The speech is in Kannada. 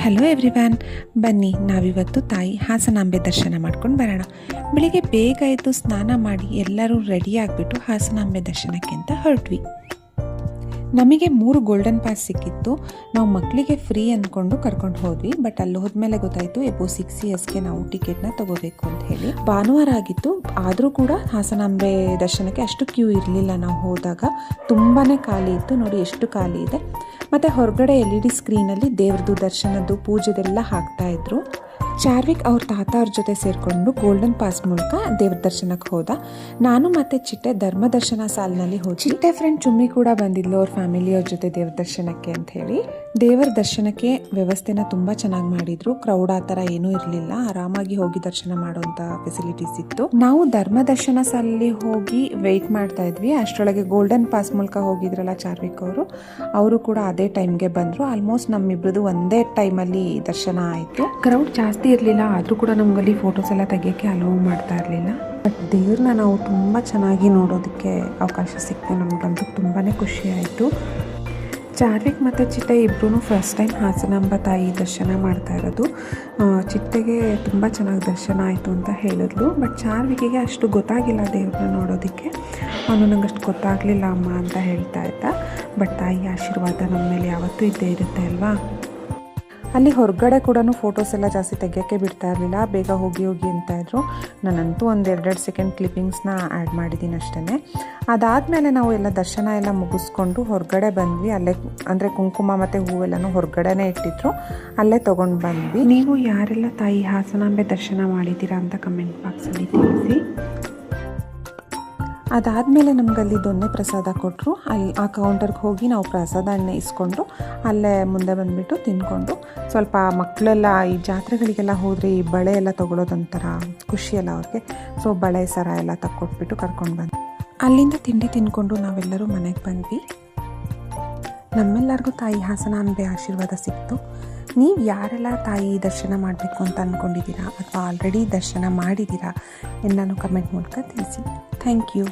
ಹಲೋ ಎವ್ರಿವ್ಯಾನ್, ಬನ್ನಿ ನಾವಿವತ್ತು ತಾಯಿ ಹಾಸನಾಂಬೆ ದರ್ಶನ ಮಾಡ್ಕೊಂಡು ಬರೋಣ. ಬೆಳಿಗ್ಗೆ ಬೇಗ ಎದ್ದು ಸ್ನಾನ ಮಾಡಿ ಎಲ್ಲರೂ ರೆಡಿ ಆಗಿಬಿಟ್ಟು ಹಾಸನಾಂಬೆ ದರ್ಶನಕ್ಕೆ ಅಂತ ಹೊರಟ್ವಿ. ನಮಗೆ 3 ಗೋಲ್ಡನ್ ಪಾಸ್ ಸಿಕ್ಕಿತ್ತು. ನಾವು ಮಕ್ಕಳಿಗೆ ಫ್ರೀ ಅಂದ್ಕೊಂಡು ಕರ್ಕೊಂಡು ಹೋದ್ವಿ. ಬಟ್ ಅಲ್ಲಿ ಹೋದ್ಮೇಲೆ ಗೊತ್ತಾಯಿತು ಎಬೋ 6 ಇಯರ್ಸ್ಗೆ ನಾವು ಟಿಕೆಟ್ನ ತಗೋಬೇಕು ಅಂತ ಹೇಳಿ. ಭಾನುವಾರ ಆಗಿತ್ತು, ಆದರೂ ಕೂಡ ಹಾಸನಾಂಬೆ ದರ್ಶನಕ್ಕೆ ಅಷ್ಟು ಕ್ಯೂ ಇರಲಿಲ್ಲ. ನಾವು ಹೋದಾಗ ತುಂಬಾ ಖಾಲಿ ಇತ್ತು. ನೋಡಿ ಎಷ್ಟು ಖಾಲಿ ಇದೆ. ಮತ್ತು ಹೊರಗಡೆ LED ಸ್ಕ್ರೀನಲ್ಲಿ ದೇವ್ರದ್ದು ದರ್ಶನದ್ದು ಪೂಜೆದೆಲ್ಲ ಹಾಕ್ತಾಯಿದ್ರು. ಚಾರ್ವಿಕ್ ಅವ್ರ ತಾತ ಅವ್ರ ಜೊತೆ ಸೇರಿಕೊಂಡು ಗೋಲ್ಡನ್ ಪಾಸ್ ಮೂಲಕ ದೇವ್ರ ದರ್ಶನಕ್ಕೆ ಹೋದ. ನಾನು ಮತ್ತು ಚಿಟ್ಟೆ ಧರ್ಮ ದರ್ಶನ ಸಾಲಿನಲ್ಲಿ ಹೋಗಿ, ಚಿಟ್ಟೆ ಫ್ರೆಂಡ್ ಚುಮ್ಮಿ ಕೂಡ ಬಂದಿದ್ಲು ಅವ್ರ ಫ್ಯಾಮಿಲಿಯವ್ರ ಜೊತೆ ದೇವ್ರ ದರ್ಶನಕ್ಕೆ ಅಂತ ಹೇಳಿ. ದೇವರ ದರ್ಶನಕ್ಕೆ ವ್ಯವಸ್ಥೆನ ತುಂಬ ಚೆನ್ನಾಗಿ ಮಾಡಿದ್ರು. ಕ್ರೌಡ್ ಆ ಥರ ಏನೂ ಇರಲಿಲ್ಲ. ಆರಾಮಾಗಿ ಹೋಗಿ ದರ್ಶನ ಮಾಡುವಂಥ ಫೆಸಿಲಿಟೀಸ್ ಇತ್ತು. ನಾವು ಧರ್ಮ ದರ್ಶನ ಸಾಲಲ್ಲಿ ಹೋಗಿ ವೆಯ್ಟ್ ಮಾಡ್ತಾ ಇದ್ವಿ. ಅಷ್ಟರೊಳಗೆ ಗೋಲ್ಡನ್ ಪಾಸ್ ಮೂಲಕ ಹೋಗಿದ್ರಲ್ಲ ಚಾರ್ವಿಕ್ ಅವರು ಕೂಡ ಅದೇ ಟೈಮ್ಗೆ ಬಂದರು. ಆಲ್ಮೋಸ್ಟ್ ನಮ್ಮಿಬ್ರದ್ದು ಒಂದೇ ಟೈಮಲ್ಲಿ ದರ್ಶನ ಆಯಿತು. ಕ್ರೌಡ್ ಜಾಸ್ತಿ ಇರಲಿಲ್ಲ, ಆದರೂ ಕೂಡ ನಮಗಲ್ಲಿ ಫೋಟೋಸ್ ಎಲ್ಲ ತೆಗಿಯೋಕ್ಕೆ ಅಲೋ ಮಾಡ್ತಾ ಇರಲಿಲ್ಲ. ಬಟ್ ದೇವ್ರನ್ನ ನಾವು ತುಂಬ ಚೆನ್ನಾಗಿ ನೋಡೋದಕ್ಕೆ ಅವಕಾಶ ಸಿಕ್ತು. ನಮಗಂತೂ ತುಂಬಾ ಖುಷಿ ಆಯಿತು. ಚಾರ್ವಿಕ್ ಮತ್ತು ಚಿಟ್ಟೆ ಇಬ್ಬರೂ ಫಸ್ಟ್ ಟೈಮ್ ಹಾಸನಾಂಬ ತಾಯಿ ದರ್ಶನ ಮಾಡ್ತಾ ಇರೋದು. ಚಿಟ್ಟೆಗೆ ತುಂಬ ಚೆನ್ನಾಗಿ ದರ್ಶನ ಆಯಿತು ಅಂತ ಹೇಳಿದ್ಲು. ಬಟ್ ಚಾರ್ವಿಕಿಗೆ ಅಷ್ಟು ಗೊತ್ತಾಗಿಲ್ಲ ದೇವ್ರನ್ನ ನೋಡೋದಕ್ಕೆ. ಅವನು ನಂಗೆ ಅಷ್ಟು ಗೊತ್ತಾಗಲಿಲ್ಲ ಅಮ್ಮ ಅಂತ ಹೇಳ್ತಾ ಇದ್ದ. ಬಟ್ ತಾಯಿ ಆಶೀರ್ವಾದ ನಮ್ಮ ಮೇಲೆ ಯಾವತ್ತೂ ಇದ್ದೇ ಇರುತ್ತೆ ಅಲ್ವಾ. ಅಲ್ಲಿ ಹೊರಗಡೆ ಕೂಡ ಫೋಟೋಸ್ ಎಲ್ಲ ಜಾಸ್ತಿ ತೆಗಿಯೋಕ್ಕೆ ಬಿಡ್ತಾ ಇರಲಿಲ್ಲ. ಬೇಗ ಹೋಗಿ ಅಂತ ಇದ್ರು. ನಾನಂತೂ ಒಂದು 2 ಸೆಕೆಂಡ್ ಕ್ಲಿಪ್ಪಿಂಗ್ಸ್ನ ಆ್ಯಡ್ ಮಾಡಿದ್ದೀನಿ ಅಷ್ಟೇ. ಅದಾದಮೇಲೆ ನಾವು ಎಲ್ಲ ದರ್ಶನ ಎಲ್ಲ ಮುಗಿಸ್ಕೊಂಡು ಹೊರಗಡೆ ಬಂದ್ವಿ. ಅಲ್ಲೇ ಅಂದರೆ ಕುಂಕುಮ ಮತ್ತು ಹೂವೆಲ್ಲನೂ ಹೊರಗಡೆನೇ ಇಟ್ಟಿದ್ರು, ಅಲ್ಲೇ ತೊಗೊಂಡು ಬಂದ್ವಿ. ನೀವು ಯಾರೆಲ್ಲ ತಾಯಿ ಹಾಸನಾಂಬೆ ದರ್ಶನ ಮಾಡಿದ್ದೀರಾ ಅಂತ ಕಮೆಂಟ್ ಬಾಕ್ಸಲ್ಲಿ ತಿಳಿಸಿ. ಅದಾದಮೇಲೆ ನಮಗಲ್ಲಿ ದೊನ್ನೆ ಪ್ರಸಾದ ಕೊಟ್ಟರು. ಅಲ್ಲಿ ಆ ಕೌಂಟರ್ಗೆ ಹೋಗಿ ನಾವು ಪ್ರಸಾದನ ಇಸ್ಕೊಂಡು ಅಲ್ಲೇ ಮುಂದೆ ಬಂದುಬಿಟ್ಟು ತಿಂದ್ಕೊಂಡು, ಸ್ವಲ್ಪ ಮಕ್ಕಳೆಲ್ಲ ಈ ಜಾತ್ರೆಗಳಿಗೆಲ್ಲ ಹೋದರೆ ಈ ಬಳೆ ಎಲ್ಲ ತೊಗೊಳೋದೊಂಥರ ಖುಷಿಯಲ್ಲ ಅವ್ರಿಗೆ. ಸೊ ಬಳೆ ಸರ ಎಲ್ಲ ತಕ್ಕೊಟ್ಬಿಟ್ಟು ಕರ್ಕೊಂಡು ಬಂದ್ವಿ. ಅಲ್ಲಿಂದ ತಿಂಡಿ ತಿಂದ್ಕೊಂಡು ನಾವೆಲ್ಲರೂ ಮನೆಗೆ ಬಂದ್ವಿ. ನಮ್ಮೆಲ್ಲರಿಗೂ ತಾಯಿ ಹಾಸನಾಂಬೆ ಆಶೀರ್ವಾದ ಸಿಕ್ತು. ನೀವು ಯಾರೆಲ್ಲ ತಾಯಿ ದರ್ಶನ ಮಾಡಬೇಕು ಅಂತ ಅಂದ್ಕೊಂಡಿದ್ದೀರಾ ಅಥವಾ ಆಲ್ರೆಡಿ ದರ್ಶನ ಮಾಡಿದ್ದೀರಾ ಎಲ್ಲನೂ ಕಮೆಂಟ್ ಮೂಲಕ ತಿಳಿಸಿ. Thank you.